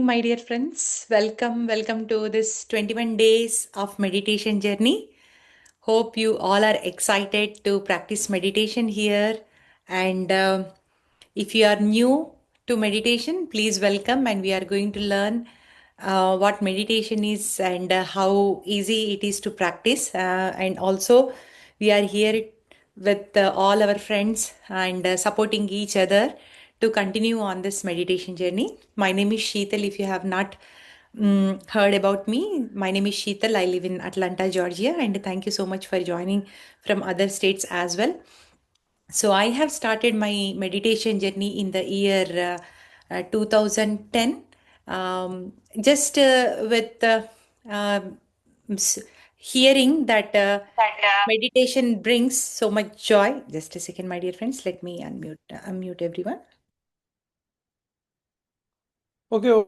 my dear friends. Welcome to this 21 days of meditation journey. Hope you all are excited to practice meditation here. And if you are new to meditation, please welcome. And we are going to learn what meditation is and how easy it is to practice. And also, we are here with all our friends and supporting each other to continue on this meditation journey. My name is Sheetal. If you have not heard about me, my name is Sheetal. I live in Atlanta, Georgia, and thank you so much for joining from other states as well. So, I have started my meditation journey in the year 2010, just with um, s- hearing that meditation brings so much joy. Just a second, my dear friends. Let me unmute everyone. Okay,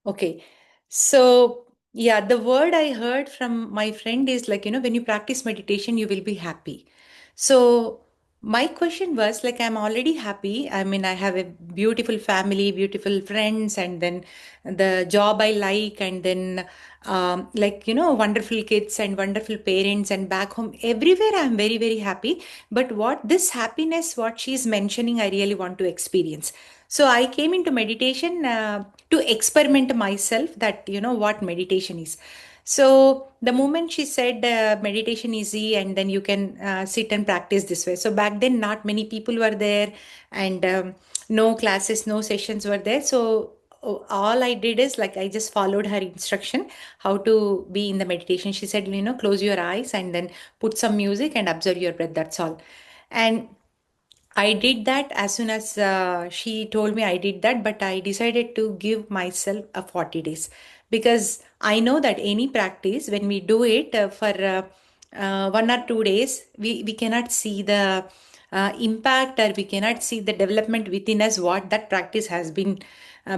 Okay. So, yeah, the word I heard from my friend is like, when you practice meditation, you will be happy. So, my question was like, I'm already happy. I mean, I have a beautiful family, beautiful friends, and then the job I like, and then wonderful kids and wonderful parents, and back home, everywhere I'm very, very happy. But what this happiness, what she's mentioning, I really want to experience. So I came into meditation to experiment myself that, what meditation is. So the moment she said meditation easy and then you can sit and practice this way. So back then, not many people were there and no classes, no sessions were there. So all I did is like I just followed her instruction how to be in the meditation. She said, close your eyes and then put some music and observe your breath. That's all. And I did that as soon as she told me I did that, but I decided to give myself a 40 days because I know that any practice, when we do it for 1 or 2 days, we cannot see the impact or we cannot see the development within us, what that practice has been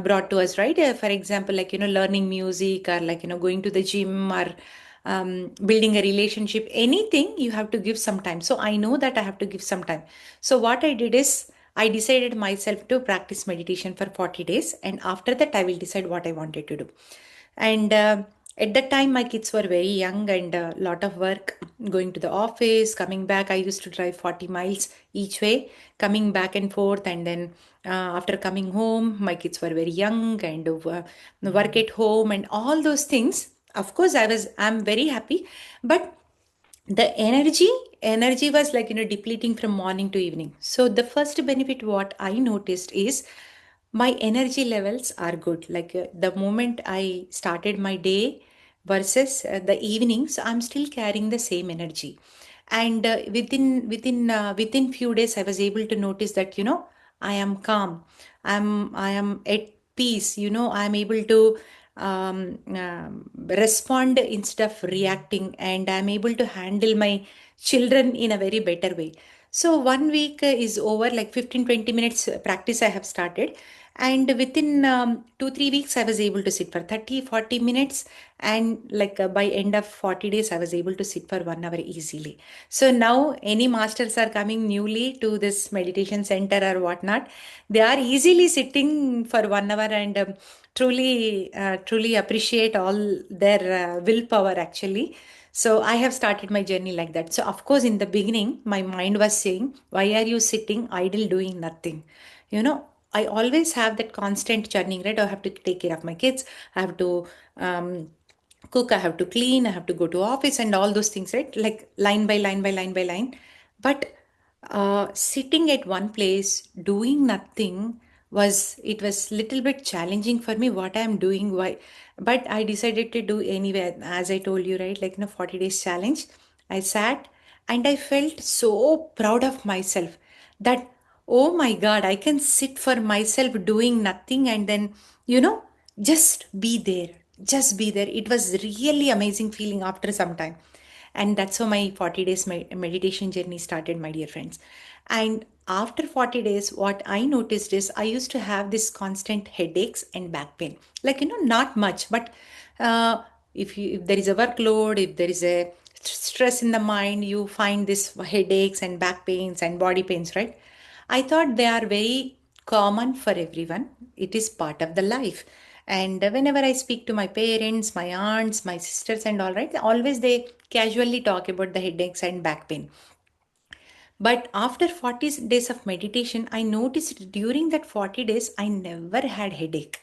brought to us, right? For example, like, learning music or like, going to the gym or building a relationship, anything you have to give some time. So I know that I have to give some time. So what I did is I decided myself to practice meditation for 40 days and after that I will decide what I wanted to do. And at that time my kids were very young and a lot of work, going to the office, coming back. I used to drive 40 miles each way, coming back and forth. And then after coming home, my kids were very young and work at home and all those things. Of course, I'm very happy, but the energy was like, depleting from morning to evening. So the first benefit what I noticed is my energy levels are good. Like the moment I started my day versus the evening, so I'm still carrying the same energy. And within few days I was able to notice that, I am calm, I am at peace, I'm able to respond instead of reacting, and I'm able to handle my children in a very better way. So 1 week is over, like 15-20 minutes practice I have started, and within 2-3 weeks I was able to sit for 30-40 minutes, and like by end of 40 days I was able to sit for 1 hour easily. So now any masters are coming newly to this meditation center or whatnot, they are easily sitting for 1 hour, and truly appreciate all their willpower actually. So I have started my journey like that. So of course in the beginning my mind was saying, why are you sitting idle doing nothing? I always have that constant churning, right? I have to take care of my kids, I have to um, cook, I have to clean, I have to go to office and all those things, right? Like line by line by line by line. But sitting at one place doing nothing was little bit challenging for me. What I'm doing, why? But I decided to do anyway. As I told you, right? Like 40 days challenge. I sat and I felt so proud of myself that, oh my God, I can sit for myself doing nothing and then, you know, just be there. Just be there. It was really amazing feeling after some time. And that's how my 40 days meditation journey started, my dear friends. And after 40 days, what I noticed is I used to have this constant headaches and back pain. Like, not much, but uh, if there is a workload, if there is a stress in the mind, you find this headaches and back pains and body pains, right? I thought they are very common for everyone. It is part of the life. And whenever I speak to my parents, my aunts, my sisters, and all right, always they casually talk about the headaches and back pain. But after 40 days of meditation, I noticed during that 40 days, I never had headache.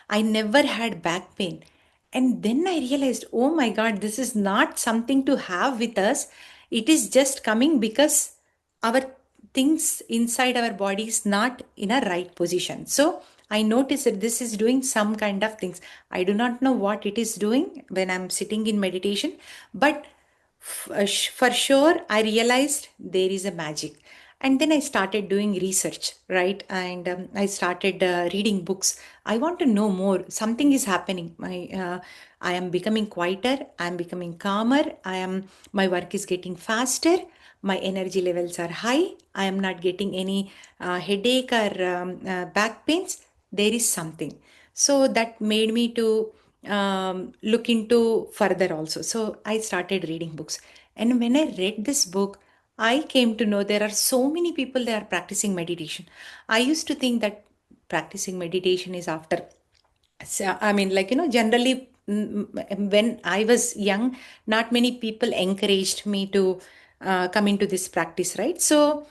I never had back pain. And then I realized, oh my God, this is not something to have with us. It is just coming because our things inside our body is not in a right position. So I noticed that this is doing some kind of things. I do not know what it is doing when I'm sitting in meditation, but for sure I realized there is a magic. And then I started doing research, right? And I started reading books. I want to know more. Something is happening. I am becoming quieter. I am becoming calmer. My work is getting faster. My energy levels are high. I am not getting any headache or back pains. There is something. So that made me to look into further also. So I started reading books. And when I read this book, I came to know there are so many people that are practicing meditation. I used to think that practicing meditation is after, so, I mean, like, generally, when I was young, not many people encouraged me to come into this practice, right? So,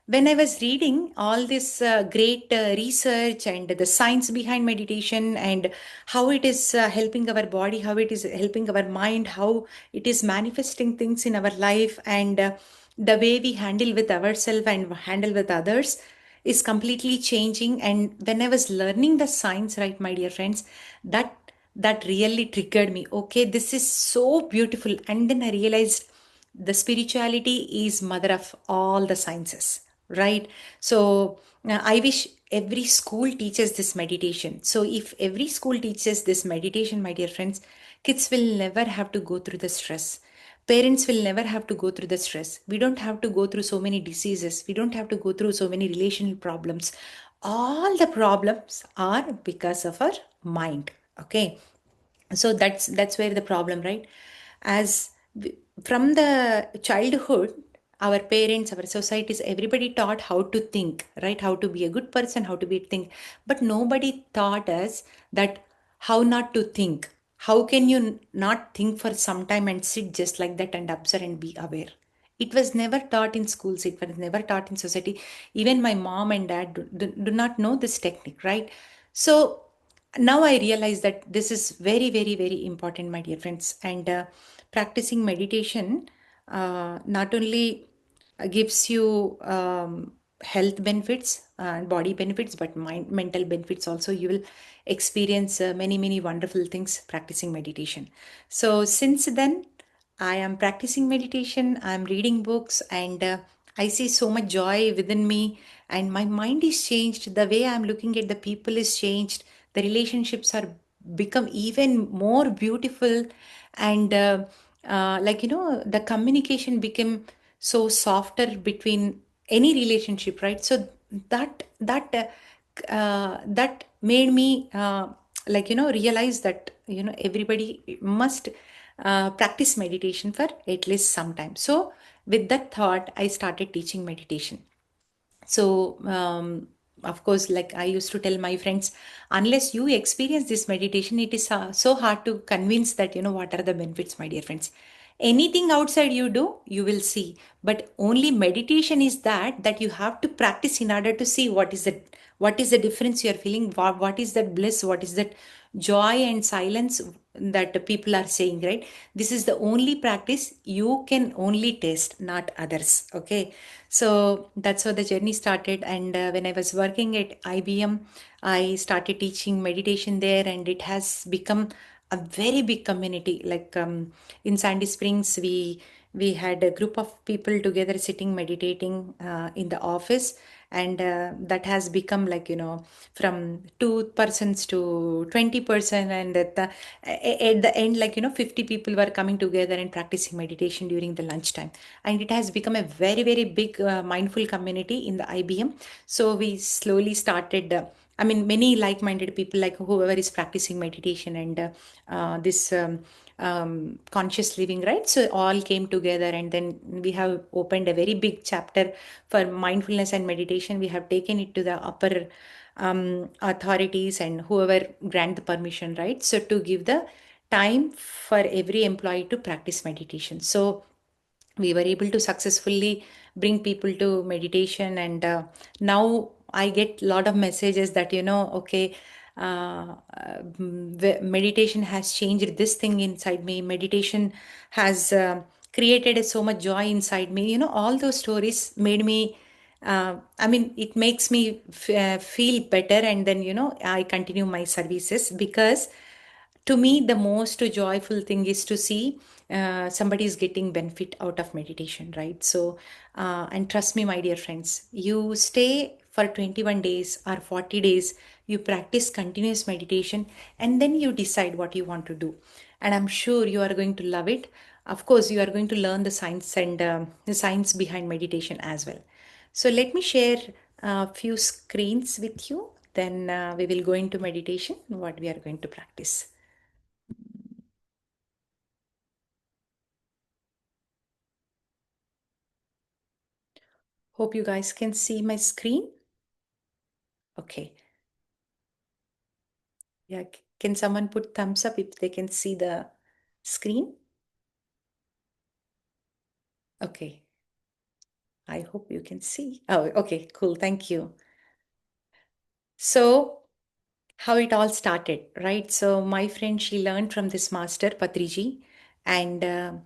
when I was reading all this great research and the science behind meditation and how it is helping our body, how it is helping our mind, how it is manifesting things in our life, and the way we handle with ourselves and handle with others is completely changing. And when I was learning the science, right, my dear friends, that really triggered me. Okay, this is so beautiful. And then I realized the spirituality is mother of all the sciences, right? So I wish every school teaches this meditation. So if every school teaches this meditation, my dear friends, kids will never have to go through the stress. Parents will never have to go through the stress. We don't have to go through so many diseases. We don't have to go through so many relational problems. All the problems are because of our mind. Okay, so that's where the problem, right? As from the childhood, our parents, our societies, everybody taught how to think, right? How to be a good person, how to be think, but nobody taught us that how not to think. How can you not think for some time and sit just like that and observe and be aware? It was never taught in schools. It was never taught in society. Even my mom and dad do not know this technique, right? So now I realize that this is very, very, very important, my dear friends. And practicing meditation not only gives you health benefits and body benefits, but mental benefits also. You will experience many, many wonderful things practicing meditation. So since then, I am practicing meditation, I'm reading books, and I see so much joy within me, and my mind is changed. The way I'm looking at the people is changed. The relationships are become even more beautiful, and the communication became so softer between any relationship, right? So that made me realize that everybody must practice meditation for at least some time. So with that thought, I started teaching meditation. So of course, like I used to tell my friends, unless you experience this meditation, it is so hard to convince that what are the benefits, my dear friends. Anything outside you do, you will see, but only meditation is that you have to practice in order to see what is the difference you are feeling, what is that bliss, what is that joy and silence that people are saying, right? This is the only practice you can only taste, not others. Okay, so that's how the journey started. And when I was working at IBM, I started teaching meditation there, and it has become a very big community. Like in Sandy Springs, we had a group of people together sitting meditating in the office, and that has become like from 2 persons to 20%, and at the end, 50 people were coming together and practicing meditation during the lunchtime, and it has become a very, very big mindful community in the IBM. So we slowly started I mean, many like-minded people, like whoever is practicing meditation and this conscious living, right? So all came together, and then we have opened a very big chapter for mindfulness and meditation. We have taken it to the upper authorities and whoever grant the permission, right? So to give the time for every employee to practice meditation. So we were able to successfully bring people to meditation, and now I get a lot of messages that, okay, meditation has changed this thing inside me. Meditation has created so much joy inside me. All those stories made me, I mean, it makes me feel better, and then I continue my services, because to me the most joyful thing is to see somebody is getting benefit out of meditation, right? So and trust me, my dear friends, you stay for 21 days or 40 days, you practice continuous meditation, and then you decide what you want to do, and I'm sure you are going to love it. Of course, you are going to learn the science and the science behind meditation as well. So let me share a few screens with you, then we will go into meditation, what we are going to practice. Hope you guys can see my screen. Okay. Yeah. Can someone put thumbs up if they can see the screen? Okay. I hope you can see. Oh, okay. Cool. Thank you. So, how it all started, right? So my friend, she learned from this master, Patriji, and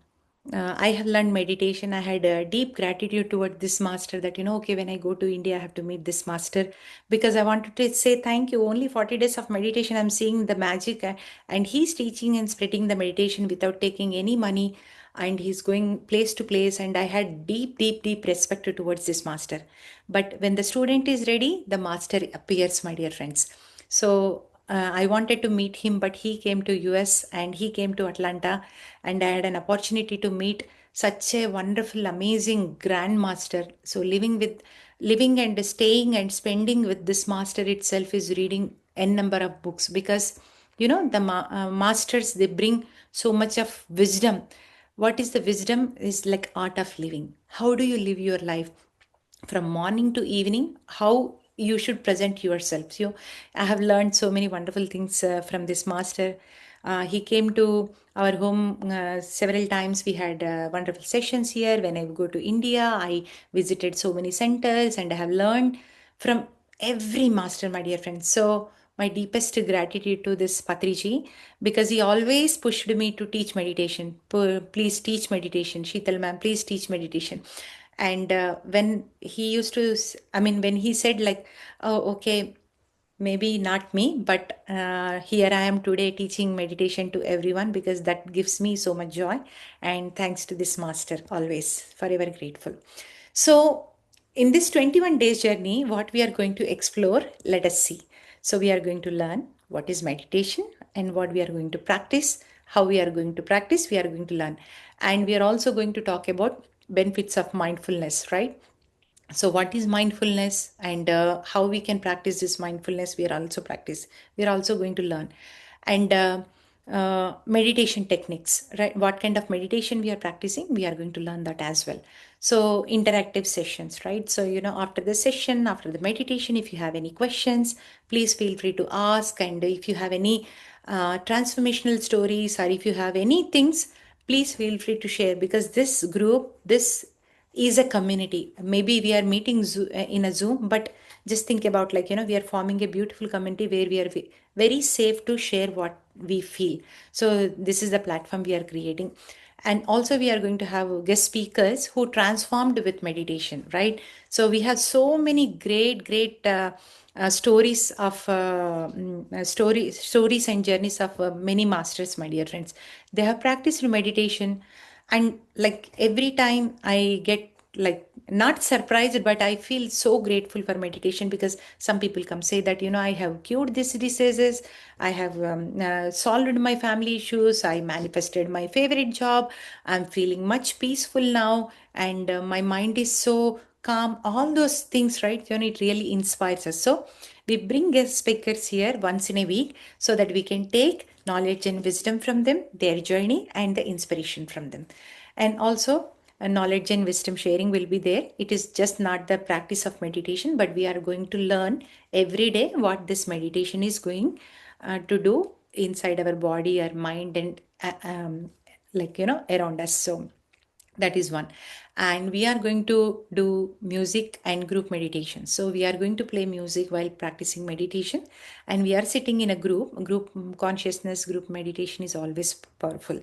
I have learned meditation. I had a deep gratitude toward this master that, okay, when I go to India, I have to meet this master, because I wanted to say thank you. Only 40 days of meditation, I'm seeing the magic, and he's teaching and spreading the meditation without taking any money, and he's going place to place, and I had deep, deep, deep respect towards this master. But when the student is ready, the master appears, my dear friends. So I wanted to meet him, but he came to US and he came to Atlanta, and I had an opportunity to meet such a wonderful, amazing grandmaster. So living and staying and spending with this master itself is reading n number of books, because the masters, they bring so much of wisdom. What is the wisdom is like art of living. How do you live your life from morning to evening? How you should present yourself. So I have learned so many wonderful things from this master. He came to our home several times. We had wonderful sessions here. When I go to India, I visited so many centers, and I have learned from every master, my dear friends. So my deepest gratitude to this Patriji, because he always pushed me to teach meditation. Please teach meditation. Sheetal ma'am, please teach meditation. And when he used to, I mean, when he said like, oh, okay, maybe not me, but here I am today teaching meditation to everyone, because that gives me so much joy. And thanks to this master, always forever grateful. So, in this 21 days journey, what we are going to explore, let us see. So, we are going to learn what is meditation and what we are going to practice, how we are going to practice, we are going to learn. And we are also going to talk about benefits of mindfulness, right? So what is mindfulness, and how we can practice this mindfulness, we are also going to learn. And meditation techniques, right? What kind of meditation we are practicing, we are going to learn that as well. So interactive sessions, right? So after the session, after the meditation, if you have any questions, please feel free to ask. And if you have any transformational stories, or if you have any things, please feel free to share, because this group, this is a community. Maybe we are meeting in a Zoom, but just think about, like, we are forming a beautiful community where we are very safe to share what we feel. So this is the platform we are creating. And also we are going to have guest speakers who transformed with meditation, right? So we have so many great stories of stories and journeys of many masters, my dear friends. They have practiced meditation, and like every time I get, like, not surprised, but I feel so grateful for meditation, because some people come say that, I have cured these diseases, I have solved my family issues, I manifested my favorite job, I'm feeling much peaceful now, and my mind is so calm. All those things, right? It really inspires us. So We bring guest speakers here once in a week so that we can take knowledge and wisdom from them, their journey, and the inspiration from them. And also, knowledge and wisdom sharing will be there. It is just not the practice of meditation, but we are going to learn every day what this meditation is going to do inside our body, our mind, and around us. So that is one. And we are going to do music and group meditation. So we are going to play music while practicing meditation, and we are sitting in a group consciousness. Group meditation is always powerful.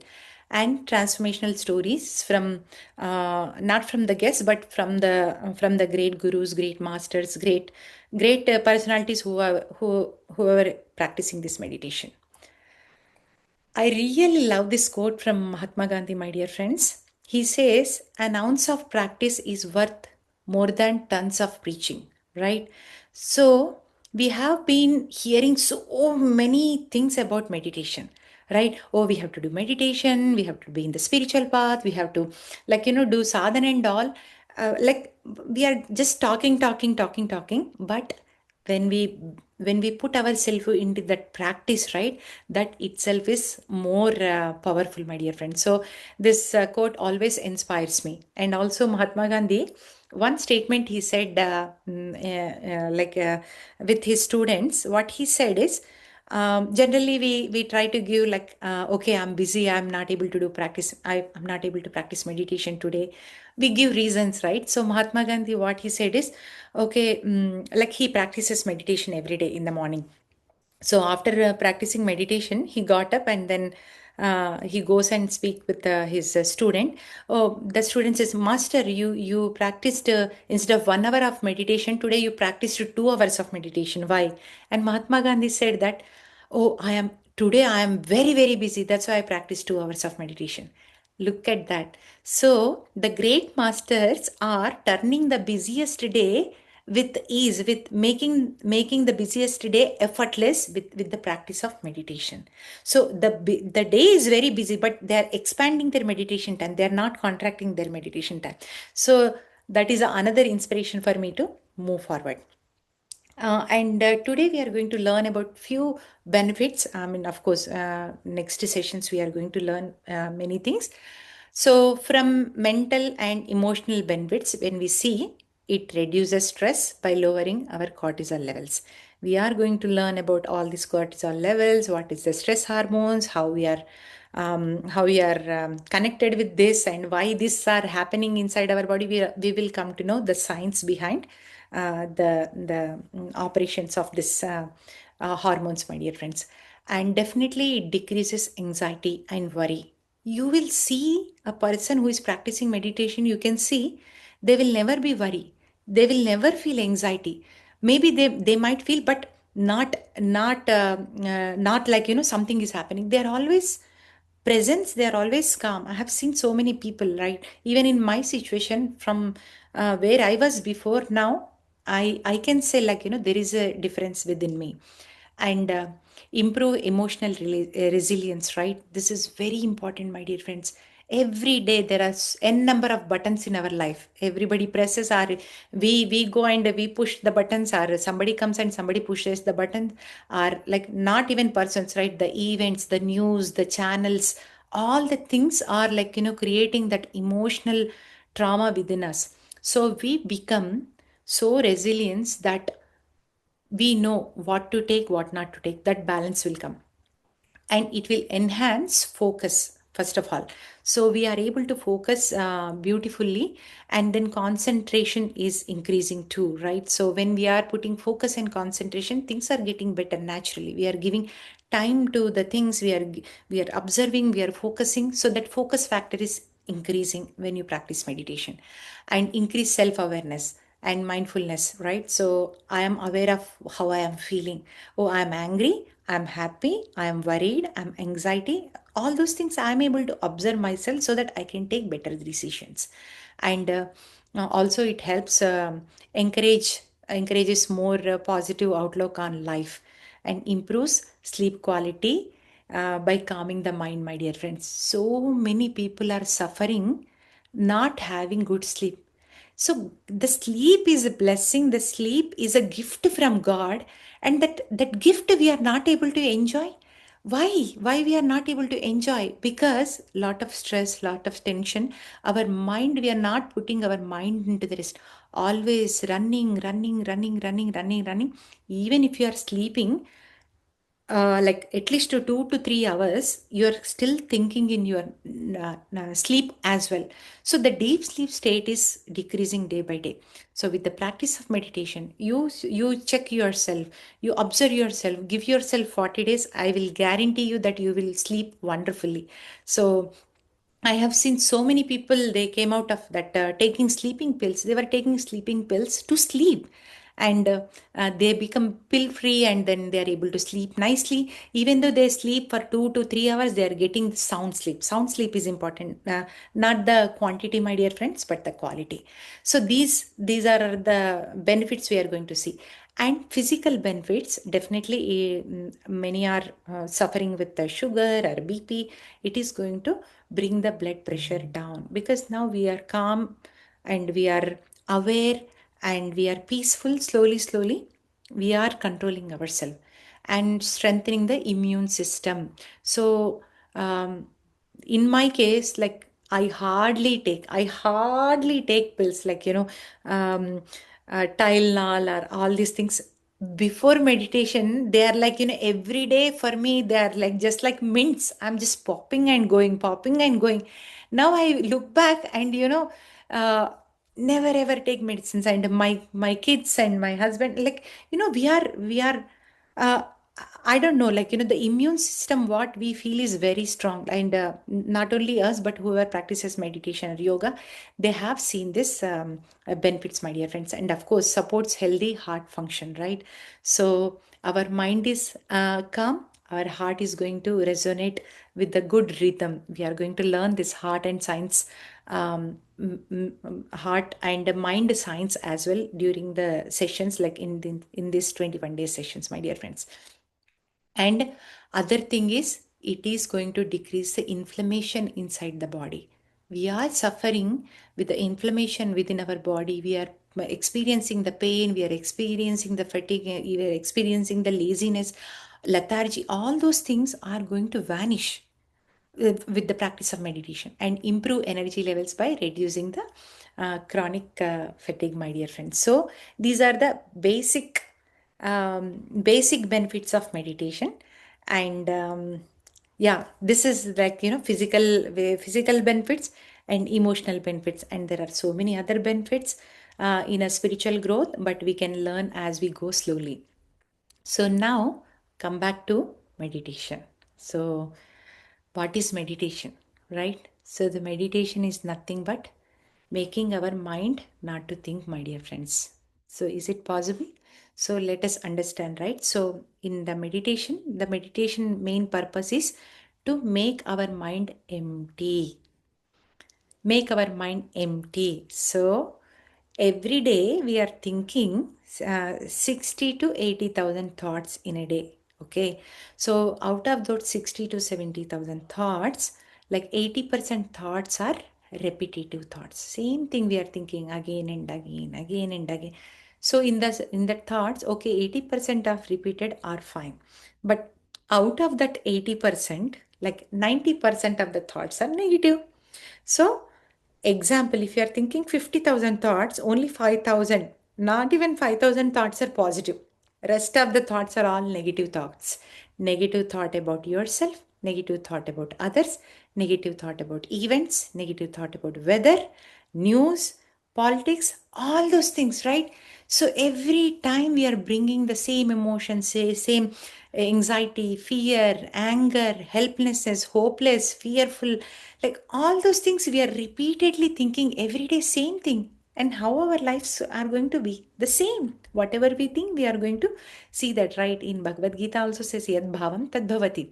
And transformational stories from not from the guests, but from the great gurus, great masters, great personalities who are practicing this meditation. I really love this quote from Mahatma Gandhi, my dear friends. He says, an ounce of practice is worth more than tons of preaching, right? So, we have been hearing so many things about meditation, right? Oh, we have to do meditation, we have to be in the spiritual path, we have to, do sadhana and all. We are just talking, but when we when we put ourselves into that practice, right, that itself is more powerful, my dear friend. So this quote always inspires me. And also Mahatma Gandhi, one statement he said, with his students, what he said is, generally we try to give like, okay, I'm busy, I'm not able to do practice, I'm not able to practice meditation today. We give reasons, right? So Mahatma Gandhi, what he said is, okay, like he practices meditation every day in the morning. So after practicing meditation, he got up and then he goes and speak with his student. Oh, the student says, Master, you practiced instead of 1 hour of meditation today, you practiced 2 hours of meditation. Why? And Mahatma Gandhi said that, oh, I am very very busy. That's why I practiced 2 hours of meditation. Look at that. So the great masters are turning the busiest day with ease, with making the busiest day effortless with the practice of meditation. So the day is very busy, but they are expanding their meditation time. They are not contracting their meditation time. So that is another inspiration for me to move forward. And today we are going to learn about few benefits. I mean, of course, next sessions we are going to learn many things. So, from mental and emotional benefits, when we see, it reduces stress by lowering our cortisol levels. We are going to learn about all these cortisol levels, what is the stress hormones, how we are connected with this, and why these are happening inside our body. We will come to know the science behind the operations of this hormones, my dear friends. And definitely it decreases anxiety and worry. You will see a person who is practicing meditation, you can see they will never be worried, they will never feel anxiety. Maybe they might feel, but not like, something is happening. They are always presence, they are always calm. I have seen so many people, right? Even in my situation, from where I was before, now I can say, like, there is a difference within me. And improve emotional resilience, right? This is very important, my dear friends. Every day there are n number of buttons in our life. Everybody presses, or we go and we push the buttons, or somebody comes and somebody pushes the button, or like, not even persons, right? The events, the news, the channels, all the things are like, creating that emotional trauma within us. So we become so resilient that we know what to take, what not to take. That balance will come, and it will enhance focus, first of all. So we are able to focus beautifully, and then concentration is increasing too, right? So when we are putting focus and concentration, things are getting better naturally. We are giving time to the things we are observing, we are focusing, so that focus factor is increasing when you practice meditation. And increase self awareness and mindfulness, right? So I am aware of how I am feeling. Oh, I am angry, I'm happy, I'm worried, I'm anxiety. All those things I'm able to observe myself so that I can take better decisions. And also it helps encourages more positive outlook on life, and improves sleep quality by calming the mind, my dear friends. So many people are suffering not having good sleep. So the sleep is a blessing, the sleep is a gift from God, and that gift we are not able to enjoy. Why we are not able to enjoy? Because lot of stress, lot of tension, our mind, we are not putting our mind into the rest. Always running. Even if you are sleeping, like at least to 2 to 3 hours, you're still thinking in your sleep as well. So the deep sleep state is decreasing day by day. So with the practice of meditation, you check yourself, you observe yourself, give yourself 40 days. I will guarantee you that you will sleep wonderfully. So I have seen so many people, they came out of that taking sleeping pills. They were taking sleeping pills to sleep. And they become pill free, and then they are able to sleep nicely. Even though they sleep for 2 to 3 hours, they are getting sound sleep. Sound sleep is important, not the quantity, my dear friends, but the quality. So these are the benefits we are going to see. And physical benefits, definitely, many are suffering with the sugar or BP. It is going to bring the blood pressure down, because now we are calm and we are aware and we are peaceful. Slowly we are controlling ourselves and strengthening the immune system. So in my case, like, I hardly take pills, like, Tylenol or all these things. Before meditation, they are like, every day for me, they are like just like mints. I'm just popping and going. Now I look back and, uh, never ever take medicines. And my kids and my husband, like, we are uh, I don't know, like, the immune system, what we feel is very strong. And not only us, but whoever practices meditation or yoga, they have seen this benefits, my dear friends. And of course, supports healthy heart function, right? So our mind is calm, our heart is going to resonate with the good rhythm. We are going to learn this heart and science, heart and mind science as well during the sessions, like in this 21 day sessions, my dear friends. And other thing is, it is going to decrease the inflammation inside the body. We are suffering with the inflammation within our body. We are experiencing the pain, we are experiencing the fatigue, we are experiencing the laziness, lethargy. All those things are going to vanish with the practice of meditation, and improve energy levels by reducing the chronic fatigue, my dear friends. So these are the basic benefits of meditation. And yeah, this is like, physical benefits and emotional benefits, and there are so many other benefits in a spiritual growth, but we can learn as we go slowly. So now, come back to meditation. So what is meditation, right? So the meditation is nothing but making our mind not to think, my dear friends. So is it possible? So let us understand, right? So in the meditation main purpose is to make our mind empty. Make our mind empty. So every day we are thinking 60 to 80,000 thoughts in a day. Okay. So out of those 60 to 70,000 thoughts, like 80% thoughts are repetitive thoughts. Same thing we are thinking again and again, again and again. So in the thoughts, okay, 80% of repeated are fine. But out of that 80%, like 90% of the thoughts are negative. So, example, if you are thinking 50,000 thoughts, only 5,000, not even 5,000 thoughts are positive. Rest of the thoughts are all negative thoughts. Negative thought about yourself, negative thought about others, negative thought about events, negative thought about weather, news, politics, all those things, right? So every time we are bringing the same emotions, say same anxiety, fear, anger, helplessness, hopeless, fearful, like all those things we are repeatedly thinking every day, same thing. And how our lives are going to be the same. Whatever we think, we are going to see that, right? In Bhagavad Gita also says, Yad Bhavam Tad Bhavati.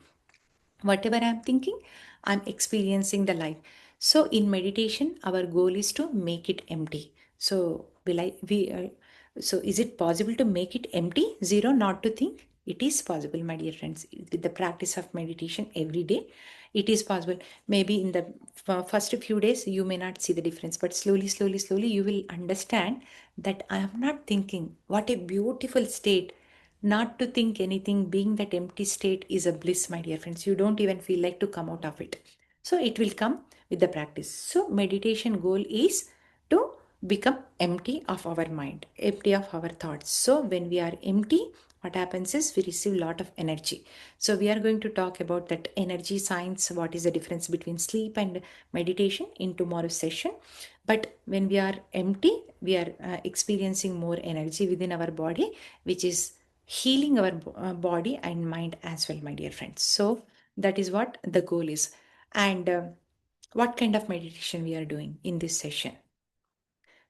Whatever I'm thinking, I'm experiencing the life. So in meditation, our goal is to make it empty. So will I we so is it possible to make it empty, zero, not to think? It is possible, my dear friends, with the practice of meditation every day. It is possible. Maybe in the first few days, you may not see the difference, but slowly, slowly, slowly, you will understand that I am not thinking. What a beautiful state. Not to think anything, being that empty state is a bliss, my dear friends. You don't even feel like to come out of it. So it will come with the practice. So meditation goal is to become empty of our mind, empty of our thoughts. So when we are empty, what happens is we receive a lot of energy. So we are going to talk about that energy science, what is the difference between sleep and meditation in tomorrow's session. But when we are empty, we are experiencing more energy within our body, which is healing our body and mind as well, my dear friends. So that is what the goal is. And what kind of meditation we are doing in this session?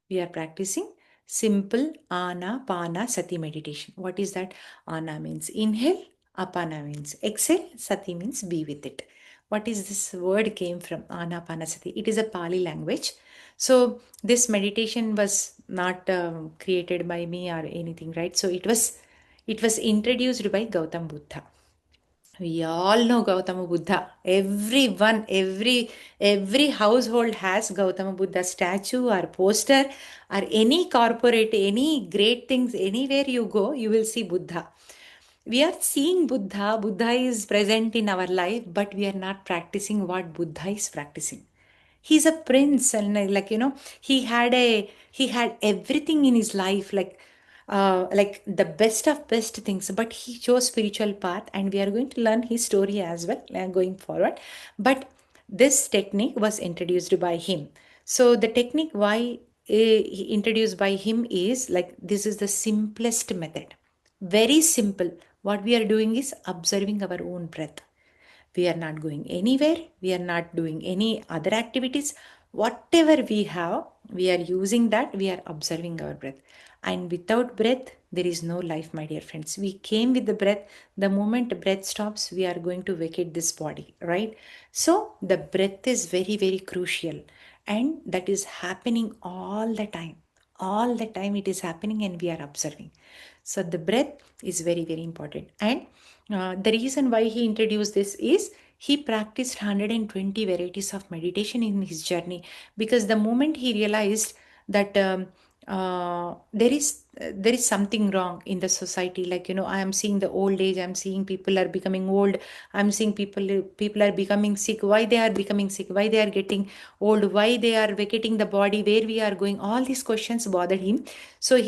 We are practicing simple Anapana Sati meditation. What is that? Ana means inhale, Apana means exhale, Sati means be with it. What is this word came from? Anapana Sati. It is a Pali language. So this meditation was not created by me or anything, right? So it was introduced by Gautam Buddha. We all know Gautama Buddha. Every household has Gautama Buddha statue or poster or any corporate, any great things, anywhere you go, you will see Buddha. We are seeing Buddha. Buddha is present in our life, but we are not practicing what Buddha is practicing. He's a prince, and he had everything in his life, like the best of best things, but he chose spiritual path, and we are going to learn his story as well going forward. But this technique was introduced by him. So the technique why he introduced by him is like, this is the simplest method, very simple. What we are doing is observing our own breath. We are not going anywhere. We are not doing any other activities. Whatever we have, we are using that. We are observing our breath. And without breath, there is no life, my dear friends. We came with the breath. The moment breath stops, we are going to vacate this body, right? So the breath is very, very crucial. And that is happening all the time. All the time it is happening, and we are observing. So the breath is very, very important. And the reason why he introduced this is he practiced 120 varieties of meditation in his journey, because the moment he realized that there is something wrong in the society. Like, I am seeing the old age. I'm seeing people are becoming old. I'm seeing people are becoming sick. Why they are becoming sick? Why they are getting old? Why they are vacating the body? Where we are going? All these questions bothered him. So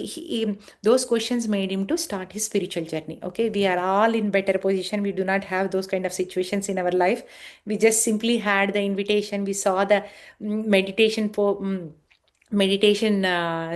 those questions made him to start his spiritual journey. Okay, we are all in better position. We do not have those kind of situations in our life. We just simply had the invitation. We saw the meditation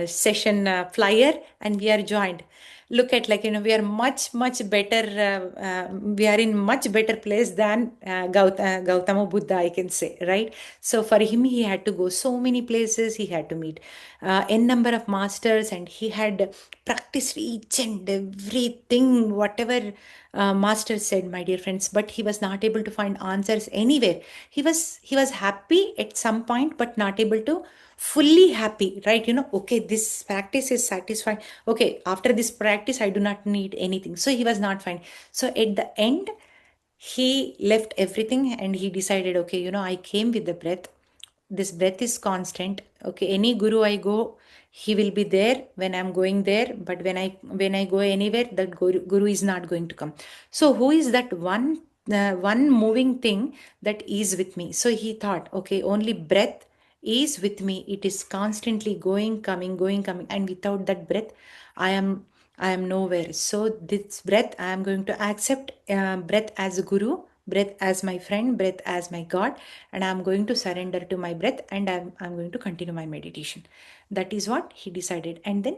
session flyer, and we are joined. Look at, like, we are much much better. We are in much better place than Gautama Buddha, I can say, right? So for him, he had to go so many places. He had to meet n number of masters, and he had practiced each and everything, whatever master said, my dear friends. But he was not able to find answers anywhere. He was happy at some point, but not able to fully happy, right? Okay, this practice is satisfying. Okay, after this practice, I do not need anything. So he was not fine. So at the end, he left everything, and he decided, okay, I came with the breath. This breath is constant. Okay, any guru I go, he will be there when I'm going there. But when I go anywhere, that guru is not going to come. So who is that one moving thing that is with me? So he thought, okay, only breath is with me. It is constantly going coming, and without that breath, I am nowhere. So this breath, I am going to accept breath as a guru, breath as my friend, breath as my God, and I'm going to surrender to my breath, and I'm going to continue my meditation. That is what he decided. And then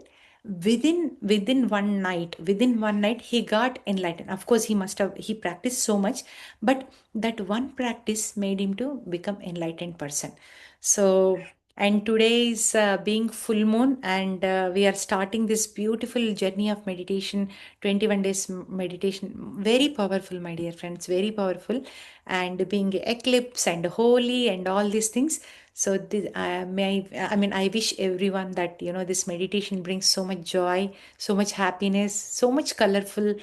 within one night he got enlightened. Of course, he practiced so much, but that one practice made him to become enlightened person. So, and today is being full moon, and we are starting this beautiful journey of meditation, 21 days meditation. Very powerful, my dear friends, very powerful. And being eclipse and holy and all these things. So I wish everyone that this meditation brings so much joy, so much happiness, so much colorful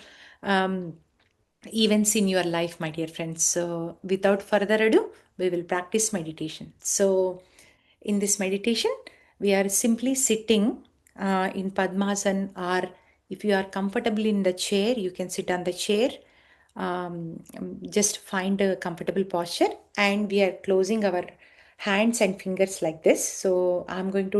um, events in your life, my dear friends. So, without further ado, we will practice meditation. So, in this meditation, we are simply sitting in Padmasana, or if you are comfortable in the chair, you can sit on the chair. Just find a comfortable posture, and we are closing our hands and fingers like this. So, I'm going to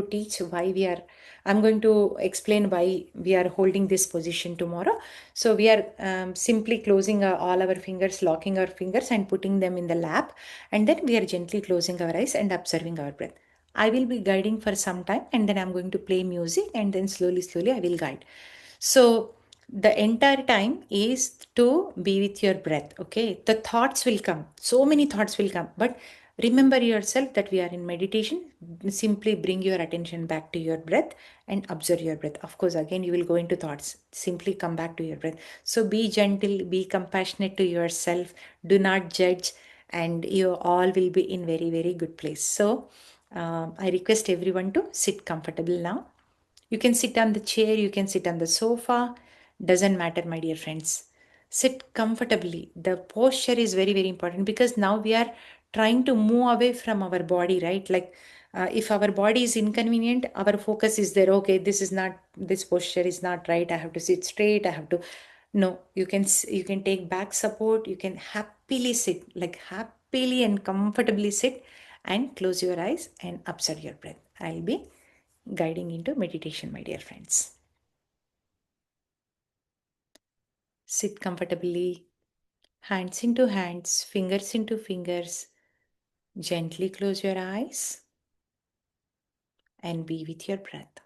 explain why we are holding this position tomorrow. So we are simply closing all our fingers, locking our fingers and putting them in the lap. And then we are gently closing our eyes and observing our breath. I will be guiding for some time, and then I'm going to play music, and then slowly, slowly I will guide. So the entire time is to be with your breath. Okay. The thoughts will come. So many thoughts will come. But remember yourself that we are in meditation. Simply bring your attention back to your breath and observe your breath. Of course, again, you will go into thoughts. Simply come back to your breath. So be gentle, be compassionate to yourself. Do not judge, and you all will be in very, very good place. So I request everyone to sit comfortable now. You can sit on the chair, you can sit on the sofa, doesn't matter, my dear friends. Sit comfortably. The posture is very, very important, because now we are trying to move away from our body, right? Like if our body is inconvenient, our focus is there. Okay, this posture is not right. I have to sit straight. I have to. No, you can take back support. You can happily sit, like happily and comfortably sit, and close your eyes and observe your breath. I'll be guiding into meditation, my dear friends. Sit comfortably, hands into hands, fingers into fingers. Gently close your eyes and be with your breath.